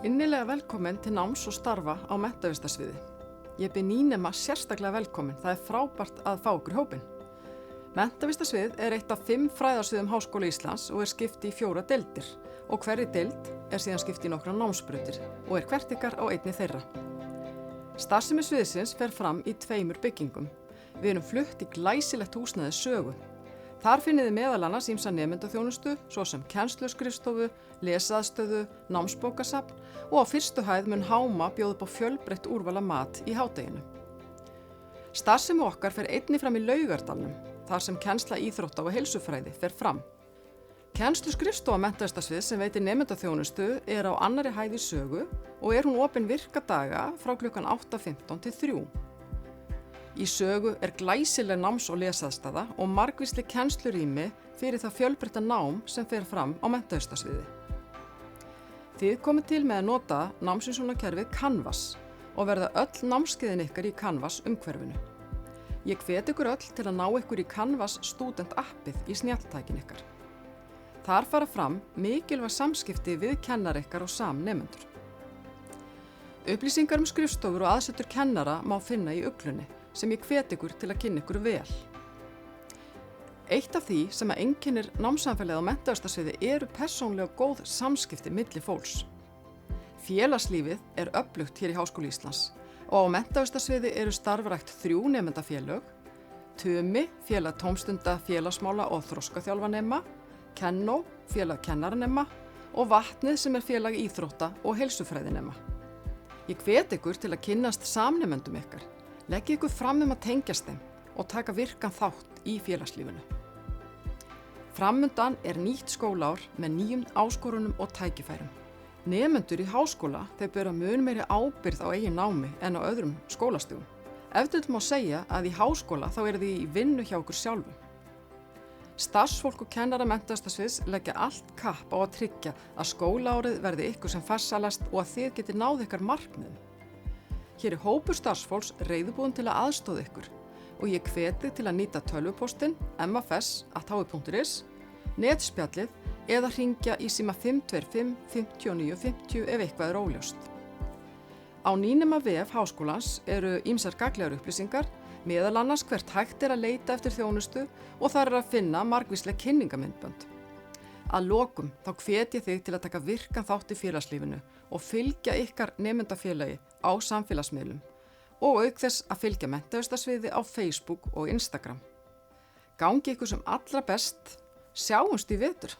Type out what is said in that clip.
Innilega velkomin til náms og starfa á menntavistarsviði. Ég bið nýnema sérstaklega velkomin, það er frábært að fá okkur í hópinn. Menntavistarsvið er eitt af 5 fræðarsviðum Háskóla Íslands og er skipt í 4 deildir og hverri deild er síðan skipt í nokkra námsbrautir og er hvert ykkar á einni þeirra. Starfsemi sviðsins fer fram í 2 byggingum. Við erum flutt í glæsilegt húsnæði Sögu. Þar finnið þið meðal annars ýmsa nemendaþjónustu, svo sem kennsluskrifstofu, lesaðstöðu, námsbókasafn og á fyrstu hæð mun Háma bjóða upp á fjölbreytt úrvala mat í hádeginu. Starfsemi okkar fer einnig fram í Laugardalnum, þar sem kennsla íþrótta og heilsufræði fer fram. Kennsluskrifstofa menntavistarsviðs sem veitir nemendaþjónustu er á annarri hæð í Sögu og er hún opin virka daga frá klukkan 8:15 til 3. Í Sögu er glæsileg náms- og lesaðstaða og margvísleg kennslurými fyrir það fjölbreytta nám sem fer fram á menntavistarsviði. Þið komið til með að nota námsvísunarkerfið Canvas og verða öll námskeiðin ykkar í Canvas umhverfinu. Ég hvet ykkur öll til að ná ykkur í Canvas Student appið í snjalltækin ykkar. Þar fara fram mikilvæg samskipti við kennar ykkar og samnemendur. Upplýsingar skrifstofur og aðsetur kennara má finna í uglunni sem ég hvet ykkur til að kynna ykkur vel. Eitt af því sem einkennir námssamfélagið á menntavistarsviði eru persónlega góð samskipti milli fólks. Félagslífið er öflugt hér í Háskóla Íslands og á menntavistarsviði eru starfrækt 3 nemendafélög, Tumi, félag tómstunda, félagsmála og þroskaþjálfanema, Kennó, félag kennaranema og Vatnið sem er félag íþrótta og heilsufræðinema. Ég hvet ykkur til að kynnast samnemendum ykkar. Leggið ykkur fram að tengjast þeim og taka virkan þátt í félagslífinu. Framundan er nýtt skólaár með nýjum áskorunum og tækifærum. Nemendur í háskóla þeir bera mun meiri ábyrgð á eigin námi en á öðrum skólastigum. Ef til má segja að í háskóla þá eru þið í vinnu hjá okkur sjálfum. Starfsfólk og kennara menntavistarsviðs leggja allt kapp á að tryggja að skólaárið verði ykkur sem farsælast og að þið geti náð ykkar markmiðum. Hér er hópur starfsfólks reiðubúinn til að aðstoða ykkur og ég hveti til að nýta tölvupóstinn mfs@hi.is, netspjallið eða hringja í síma 525 59 50 ef eitthvað er óljóst. Á nýnema vef háskólans eru ýmsar gagnlegar upplýsingar, meðal annars hvert hægt er að leita eftir þjónustu og þar er að finna margvísleg kynningamyndbönd. Að lokum þá hvet ég þig til að taka virkan þátt í félagslífinu og fylgja ykkar nemendafélagi á samfélagsmiðlum og auk þess að fylgja menntavistarsviði á Facebook og Instagram. Gangi ykkur sem allra best, sjáumst í vetur!